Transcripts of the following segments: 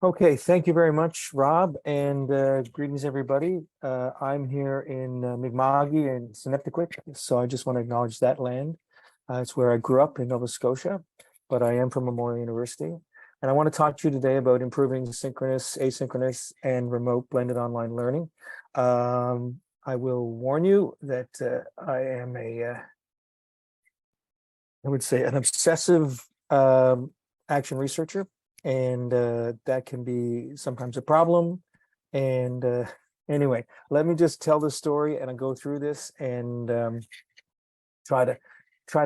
Okay, thank you very much, Rob, and greetings, everybody. I'm here in Mi'kma'ki and Sineptaquit, so I just want to acknowledge that land. It's where I grew up in Nova Scotia, but I am from Memorial University. And I want to talk to you today about improving synchronous, asynchronous, and remote blended online learning. I will warn you that I am I would say, an obsessive action researcher, and that can be sometimes a problem. And anyway, let me just tell the story and I go through this and try to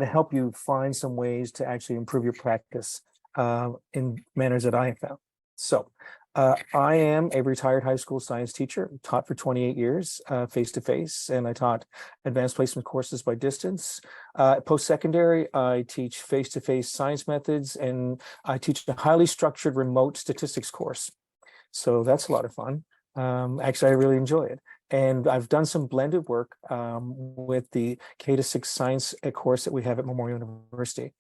help you find some ways to actually improve your practice in manners that I have found. So I am a retired high school science teacher, taught for 28 years face-to-face, and I taught advanced placement courses by distance. Post-secondary, I teach face-to-face science methods, and I teach a highly structured remote statistics course. So that's a lot of fun. Actually, I really enjoy it. And I've done some blended work with the K-6 science course that we have at Memorial University.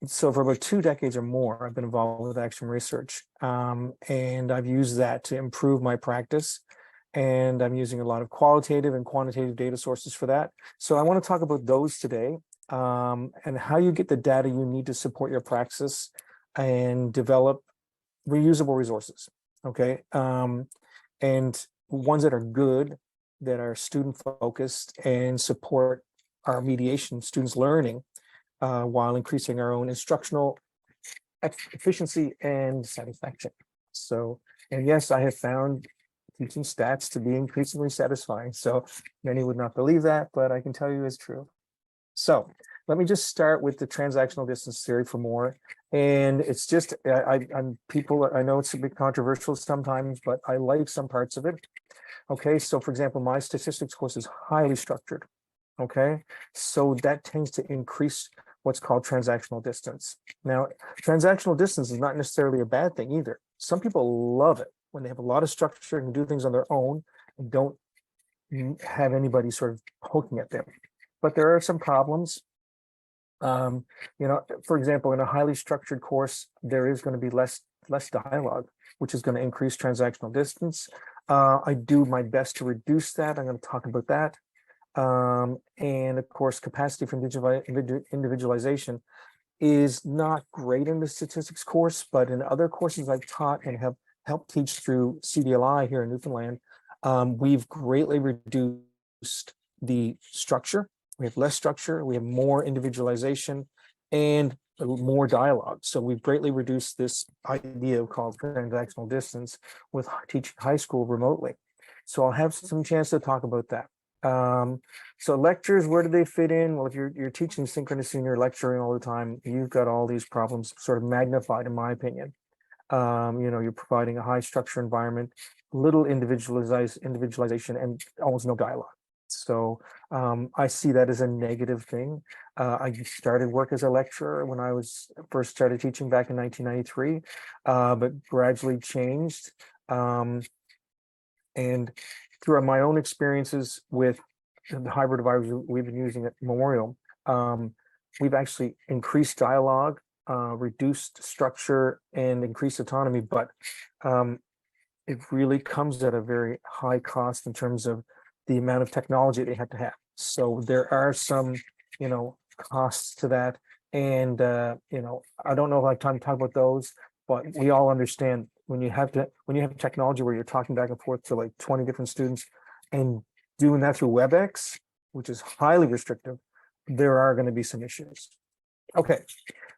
So for about 2 decades or more, I've been involved with action research, and I've used that to improve my practice. And I'm using a lot of qualitative and quantitative data sources for that. So I want to talk about those today, and how you get the data you need to support your praxis and develop reusable resources. Okay, and ones that are good, that are student focused and support our mediation, students learning, while increasing our own instructional efficiency and satisfaction. So, and yes, I have found teaching stats to be increasingly satisfying. So many would not believe that, but I can tell you it's true. So let me just start with the transactional distance theory for more. And it's just, I'm people, I know it's a bit controversial sometimes, but I like some parts of it. Okay, so for example, my statistics course is highly structured. Okay, so that tends to increase what's called transactional distance. Now, transactional distance is not necessarily a bad thing either. Some people love it when they have a lot of structure and do things on their own and don't have anybody sort of poking at them. But there are some problems. For example, in a highly structured course, there is going to be less dialogue, which is going to increase transactional distance. I do my best to reduce that. I'm going to talk about that. And of course, capacity for individualization is not great in the statistics course, but in other courses I've taught and have helped teach through CDLI here in Newfoundland, we've greatly reduced the structure. We have less structure, we have more individualization and more dialogue. So we've greatly reduced this idea called transactional distance with teaching high school remotely. So I'll have some chance to talk about that. So lectures, where do they fit in? Well, if you're teaching synchronous and you're lecturing all the time, you've got all these problems sort of magnified, in my opinion. You're providing a high structure environment, little individualization, and almost no dialogue. So I see that as a negative thing. I started work as a lecturer when I was first started teaching back in 1993, but gradually changed. And through my own experiences with the hybrid advisors we've been using at Memorial, we've actually increased dialogue, reduced structure, and increased autonomy, but it really comes at a very high cost in terms of the amount of technology they have to have. So there are some, costs to that. And, I don't know if I have time to talk about those, but we all understand when you have technology where you're talking back and forth to like 20 different students and doing that through WebEx, which is highly restrictive, there are going to be some issues. Okay,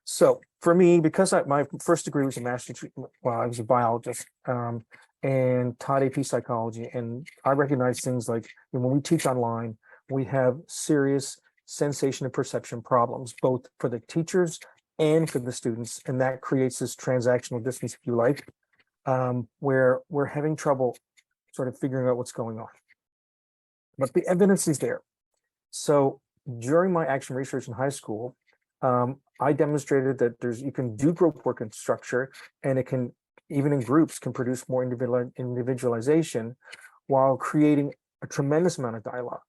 so for me, because my first degree was a master's, I was a biologist and taught AP psychology, and I recognize things like when we teach online, we have serious sensation and perception problems, both for the teachers and for the students, and that creates this transactional distance, if you like, where we're having trouble sort of figuring out what's going on. But the evidence is there. So during my action research in high school, I demonstrated that you can do group work and structure, and it can, even in groups, can produce more individualization while creating a tremendous amount of dialogue.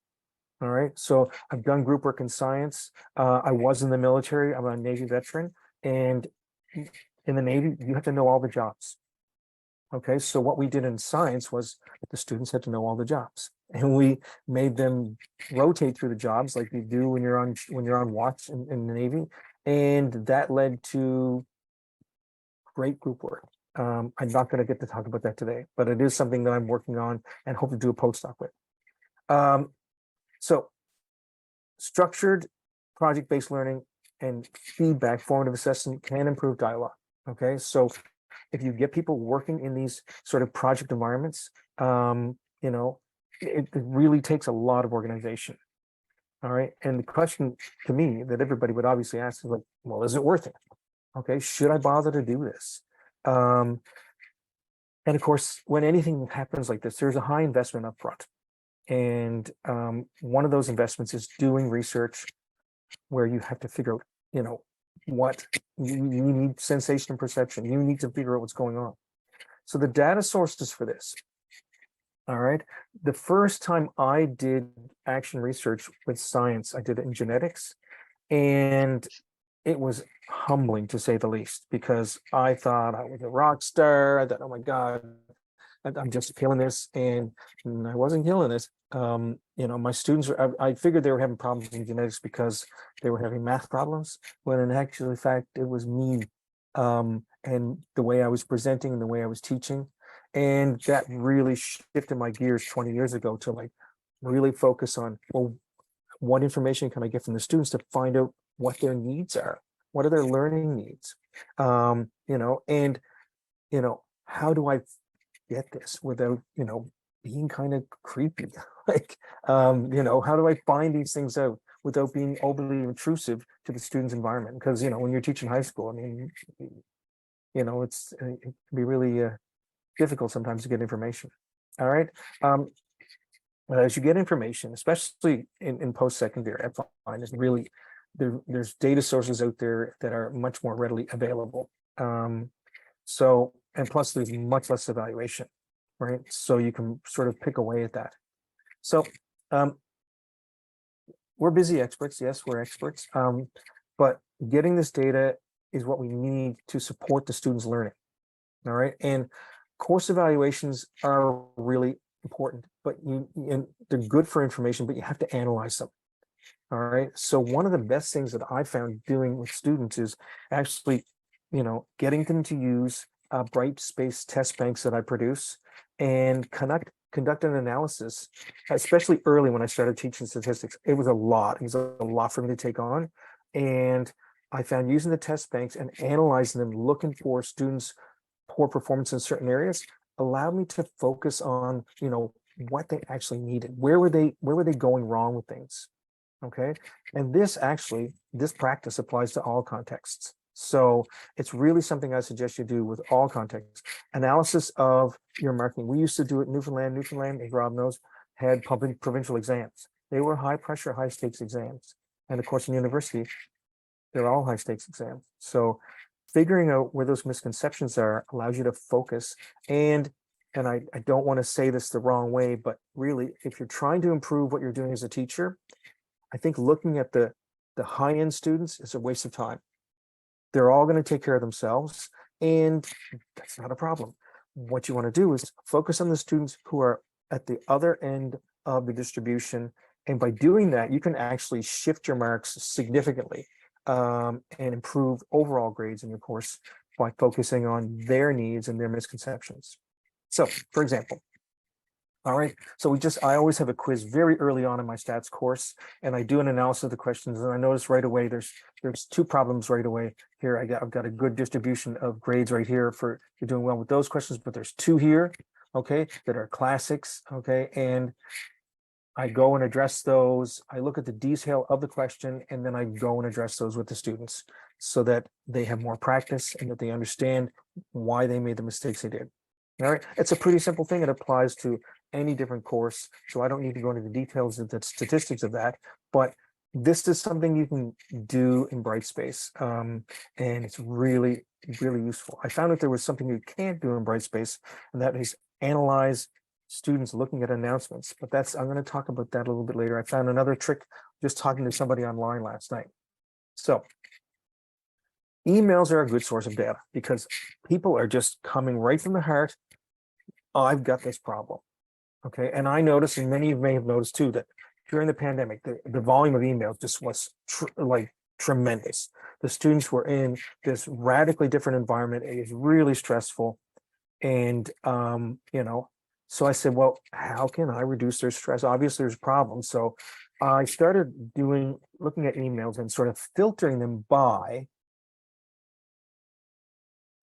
All right, so I've done group work in science. I was in the military. I'm a Navy veteran, and In the Navy, you have to know all the jobs. Okay, so what we did in science was the students had to know all the jobs, and we made them rotate through the jobs like you do when you're on watch in the Navy, and that led to great group work. I'm not going to get to talk about that today, but it is something that I'm working on and hope to do a postdoc with. So structured project-based learning and feedback, formative assessment can improve dialogue. Okay, so if you get people working in these sort of project environments, you know, it really takes a lot of organization. All right. And the question to me that everybody would obviously ask is like, well, is it worth it? Okay, should I bother to do this? And of course, when anything happens like this, there's a high investment up front. And one of those investments is doing research where you have to figure out, you know, what you need sensation and perception. You need to figure out what's going on. So the data sources for this. All right. The first time I did action research with science, I did it in genetics. And it was humbling to say the least, because I thought I was a rock star. I thought, oh my God, I'm just killing this. And I wasn't killing this. You know, my students were, I figured they were having problems in genetics because they were having math problems, when in actual fact, it was me and the way I was presenting and the way I was teaching. And that really shifted my gears 20 years ago to like really focus on, well, what information can I get from the students to find out what their needs are? What are their learning needs? You know, and, you know, how do I get this without, you know, being kind of creepy? Like, you know, how do I find these things out without being overly intrusive to the student's environment? Because, you know, when you're teaching high school, I mean, you know, it can be really difficult sometimes to get information. All right. As you get information, especially in post-secondary, I find is really there's data sources out there that are much more readily available. So, and plus there's much less evaluation, right? So you can sort of pick away at that. So we're busy experts. Yes, we're experts. But getting this data is what we need to support the students' learning. All right. And course evaluations are really important, but and they're good for information, but you have to analyze them. All right. So one of the best things that I found doing with students is actually, you know, getting them to use bright space test banks that I produce and conduct an analysis, especially early when I started teaching statistics. It was a lot. It was a lot for me to take on. And I found using the test banks and analyzing them, looking for students' poor performance in certain areas, allowed me to focus on, you know, what they actually needed. Where were they going wrong with things? Okay. And this practice applies to all contexts. So it's really something I suggest you do with all contexts. Analysis of your marketing. We used to do it in Newfoundland. Newfoundland, as Rob knows, had public provincial exams. They were high pressure, high stakes exams. And of course, in university, they're all high stakes exams. So figuring out where those misconceptions are allows you to focus. And I don't want to say this the wrong way, but really, if you're trying to improve what you're doing as a teacher, I think looking at the high-end students is a waste of time. They're all going to take care of themselves, and that's not a problem. What you want to do is focus on the students who are at the other end of the distribution. And by doing that, you can actually shift your marks significantly and improve overall grades in your course by focusing on their needs and their misconceptions. So, for example, all right, so I always have a quiz very early on in my stats course, and I do an analysis of the questions, and I notice right away there's two problems right away here. I've got a good distribution of grades right here for you're doing well with those questions, but there's two here, okay, that are classics, okay, and I go and address those. I look at the detail of the question, and then I go and address those with the students so that they have more practice and that they understand why they made the mistakes they did. All right, it's a pretty simple thing. It applies to any different course, so I don't need to go into the details of the statistics of that, but this is something you can do in Brightspace, and it's really, really useful. I found that there was something you can't do in Brightspace, and that is analyze students looking at announcements, but I'm going to talk about that a little bit later. I found another trick just talking to somebody online last night. So emails are a good source of data because people are just coming right from the heart. I've got this problem. Okay. And I noticed, and many of you may have noticed too, that during the pandemic, the volume of emails just was like tremendous. The students were in this radically different environment. It was really stressful. And, so I said, well, how can I reduce their stress? Obviously, there's problems. So I started looking at emails and sort of filtering them by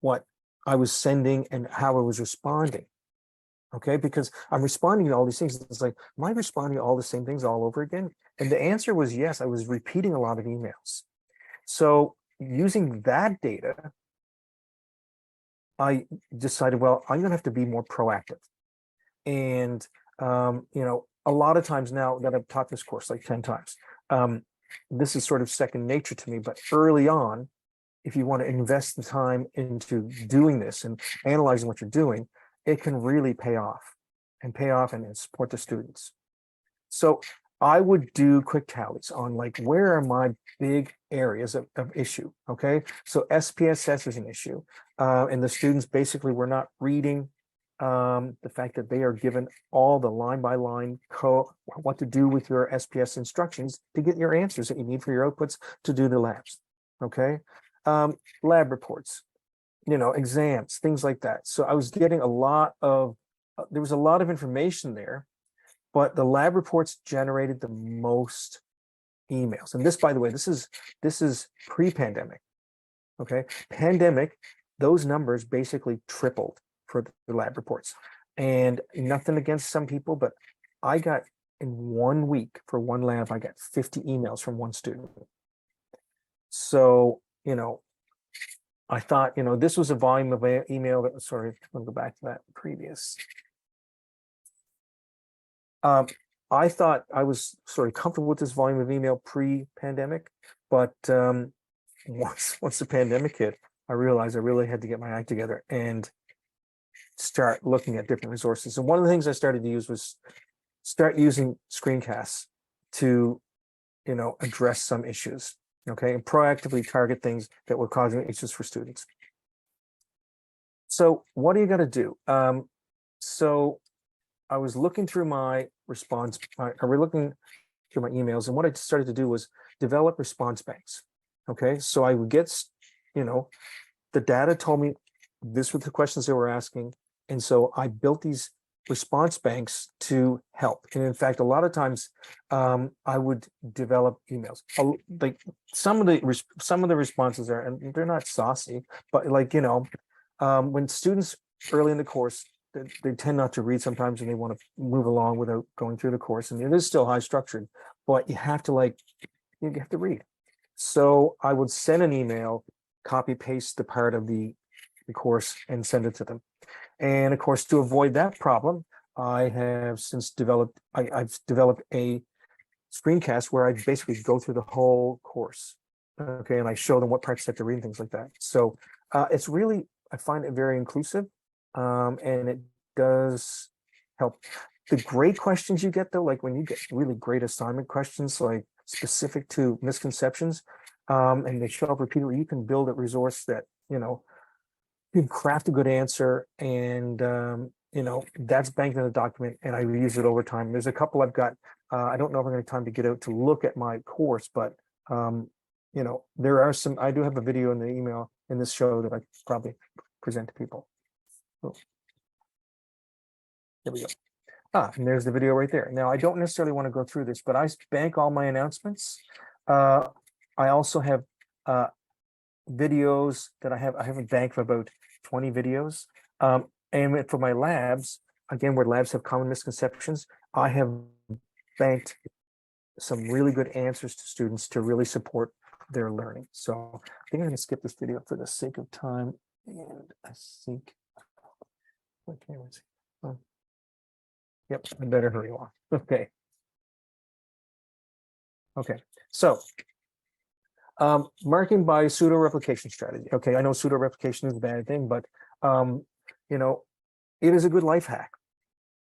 what I was sending and how I was responding. Okay, because I'm responding to all these things. It's like, am I responding to all the same things all over again? And the answer was yes, I was repeating a lot of emails. So using that data, I decided, well, I'm going to have to be more proactive. And, a lot of times now that I've taught this course like 10 times, this is sort of second nature to me. But early on, if you want to invest the time into doing this and analyzing what you're doing, it can really pay off and support the students. So I would do quick tallies on like, where are my big areas of issue? Okay. So SPSS is an issue. And the students basically were not reading the fact that they are given all the line by line code, what to do with your SPS instructions to get your answers that you need for your outputs to do the labs. Okay. Lab reports, exams, things like that. So I was getting there was a lot of information there, but the lab reports generated the most emails. And this, by the way, this is pre-pandemic. Okay. Pandemic, those numbers basically tripled for the lab reports. And nothing against some people, but I got in 1 week for one lab, I got 50 emails from one student. So, I thought, this was a volume of email that was, sorry, I'll go back to that previous. I thought I was sort of comfortable with this volume of email pre-pandemic, but once the pandemic hit, I realized I really had to get my act together and start looking at different resources. And one of the things I started to use was start using screencasts to, address some issues. Okay, and proactively target things that were causing issues for students. So what are you going to do? So I was looking through my response, we're looking through my emails, and what I started to do was develop response banks. Okay, so I would get, the data told me this were the questions they were asking, and so I built these response banks to help. And in fact, a lot of times I would develop emails. Like some of the responses are, and they're not saucy, but like, when students early in the course, they tend not to read sometimes and they want to move along without going through the course. And it is still high structured, but you have to read. So I would send an email, copy paste the part of the course and send it to them. And of course, to avoid that problem, I have since developed, I've developed a screencast where I basically go through the whole course. Okay, and I show them what parts they have to read and things like that. So it's really, I find it very inclusive, and it does help. The great questions you get though, like when you get really great assignment questions, like specific to misconceptions, and they show up repeatedly, you can build a resource that, you can craft a good answer, and that's banked in a document, and I reuse it over time. There's a couple I've got. I don't know if I'm going to have time to get out to look at my course, but there are some. I do have a video in the email in this show that I probably present to people. Oh. There we go. And there's the video right there. Now I don't necessarily want to go through this, but I bank all my announcements. I also have videos that I have a bank of about 20 videos. And for my labs, again, where labs have common misconceptions, I have banked some really good answers to students to really support their learning. So I think I'm going to skip this video for the sake of time. And I think, yep, I better hurry along. Okay. Okay, so marking by pseudo replication strategy. Okay, I know pseudo replication is a bad thing, but it is a good life hack.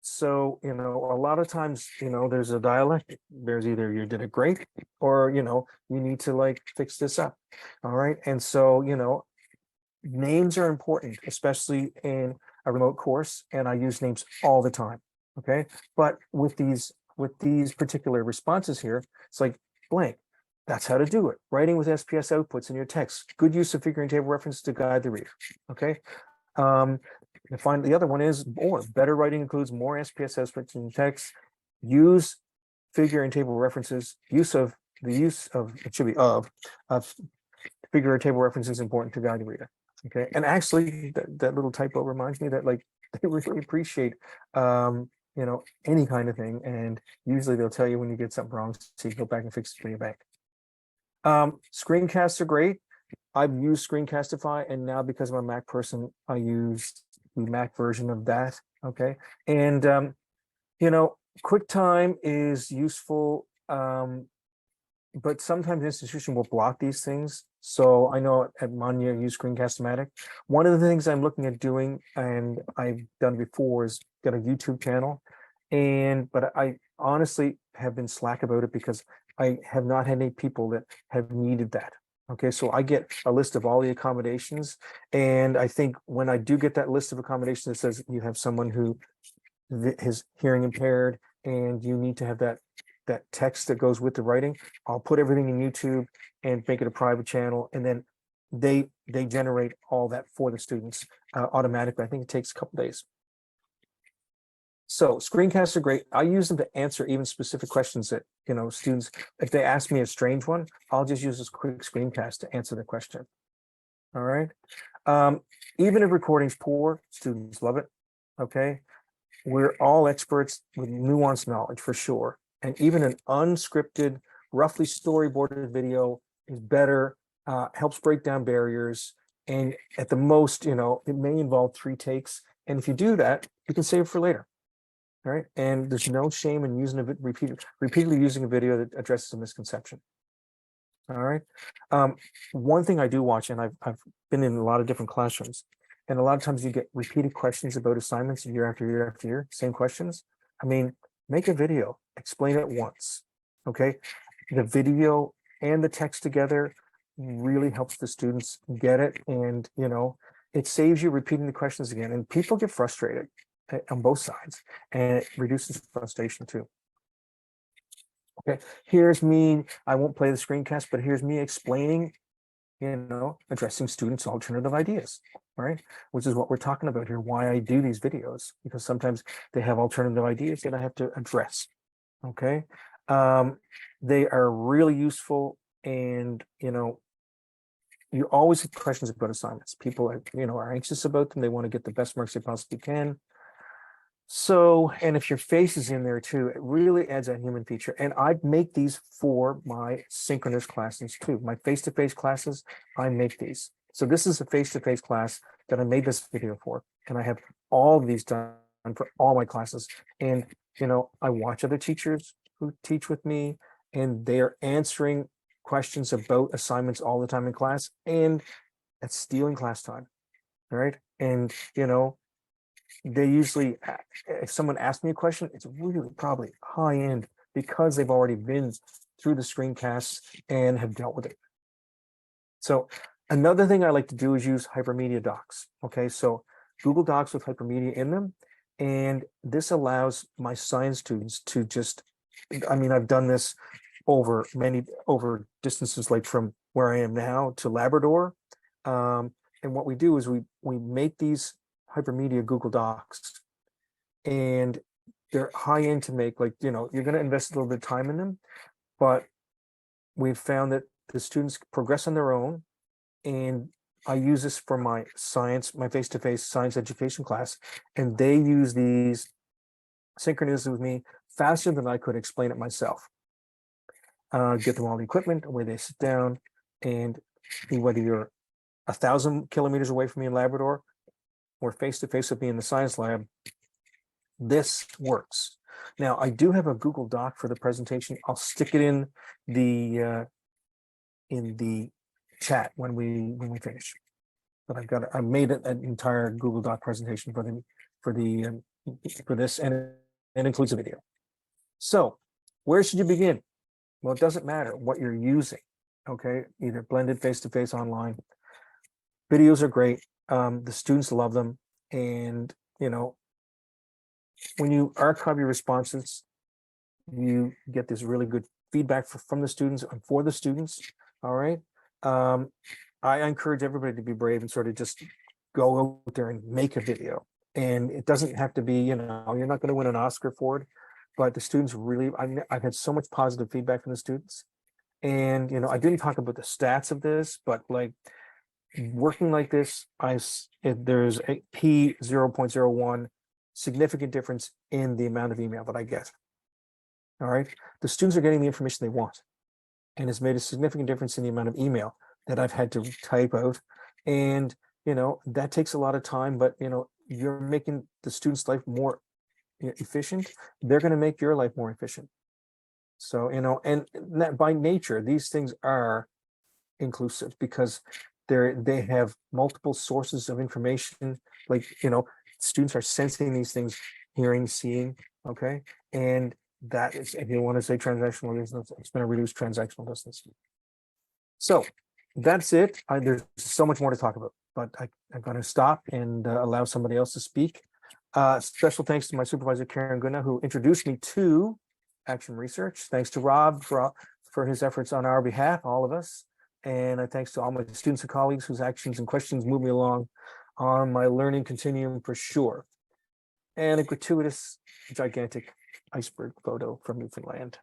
So, a lot of times, there's a dialectic. There's either you did it great or, you need to like fix this up. All right. And so, names are important, especially in a remote course, and I use names all the time. Okay. But with these particular responses here, it's like blank. That's how to do it. Writing with SPS outputs in your text. Good use of figure and table reference to guide the reader. Okay. Um, the other one is more. Better writing includes more SPS outputs in text. Use figure and table references. It should be of figure or table references is important to guide the reader. Okay. And actually that little typo reminds me that like they really appreciate any kind of thing. And usually they'll tell you when you get something wrong, so you go back and fix it for you back. Screencasts are great. I've used Screencastify, and now because I'm a Mac person, I use the Mac version of that. Okay. And QuickTime is useful. But sometimes the institution will block these things. So I know at Manya I use Screencast-O-Matic. One of the things I'm looking at doing, and I've done before, is get a YouTube channel. But I honestly have been slack about it because I have not had any people that have needed that. Okay, so I get a list of all the accommodations, and I think when I do get that list of accommodations that says you have someone who is hearing impaired and you need to have that text that goes with the writing, I'll put everything in YouTube and make it a private channel, and then they generate all that for the students automatically. I think it takes a couple days. So screencasts are great. I use them to answer even specific questions that students, if they ask me a strange one, I'll just use this quick screencast to answer the question. All right. Even if recording's poor, students love it. Okay. We're all experts with nuanced knowledge for sure. And even an unscripted, roughly storyboarded video is better, helps break down barriers. And at the most, it may involve 3 takes. And if you do that, you can save it for later. All right. And there's no shame in using repeatedly using a video that addresses a misconception. All right. One thing I do watch, and I've been in a lot of different classrooms, and a lot of times you get repeated questions about assignments year after year after year, same questions. I mean, make a video, explain it once. Okay. The video and the text together really helps the students get it. And, it saves you repeating the questions again. And people get frustrated on both sides, and it reduces frustration too. Okay, here's me. I won't play the screencast, but here's me explaining, addressing students' alternative ideas, right? Which is what we're talking about here, why I do these videos, because sometimes they have alternative ideas that I have to address. Okay. They are really useful, and you always have questions about assignments. People are anxious about them. They want to get the best marks they possibly can. So, and if your face is in there too, it really adds a human feature. And I make these for my synchronous classes too. My face-to-face classes, I make these. So this is a face-to-face class that I made this video for. And I have all of these done for all my classes. And, I watch other teachers who teach with me, and they're answering questions about assignments all the time in class. And that's stealing class time. All right. And, they usually, if someone asks me a question, it's really probably high end because they've already been through the screencasts and have dealt with it. So another thing I like to do is use hypermedia docs. Okay, so Google Docs with hypermedia in them. And this allows my science students to just, I've done this over distances like from where I am now to Labrador. And what we do is we make these hypermedia Google Docs, and they're high end to make. Like, you're going to invest a little bit of time in them, but we've found that the students progress on their own. And I use this for my face-to-face science education class, and they use these synchronously with me faster than I could explain it myself. Get them all the equipment, where they sit down, and whether you're 1,000 kilometers away from me in Labrador or face-to-face with me in the science lab, this works. Now, I do have a Google Doc for the presentation. I'll stick it in the chat when we finish. But I've made an entire Google Doc presentation for the for this, and it includes a video. So where should you begin? Well, it doesn't matter what you're using. Okay, either blended, face-to-face, online. Videos are great. The students love them, and when you archive your responses, you get this really good feedback from the students and for the students. All right. I encourage everybody to be brave and sort of just go out there and make a video. And it doesn't have to be, you're not going to win an Oscar for it, but the students really, I've had so much positive feedback from the students. And, I didn't talk about the stats of this, but like working like this, there's a P 0.01 significant difference in the amount of email that I get. All right. The students are getting the information they want. And it's made a significant difference in the amount of email that I've had to type out. And, that takes a lot of time, but, you're making the student's life more efficient. They're going to make your life more efficient. So, and that by nature, these things are inclusive because they have multiple sources of information. Like, students are sensing these things, hearing, seeing. Okay. And that is, if you want to say transactional distance, it's going to reduce transactional distance. So that's it. There's so much more to talk about, but I'm going to stop and allow somebody else to speak. Special thanks to my supervisor, Karen Gunna, who introduced me to Action Research. Thanks to Rob for his efforts on our behalf, all of us. And thanks to all my students and colleagues whose actions and questions move me along on my learning continuum for sure. And a gratuitous, gigantic iceberg photo from Newfoundland.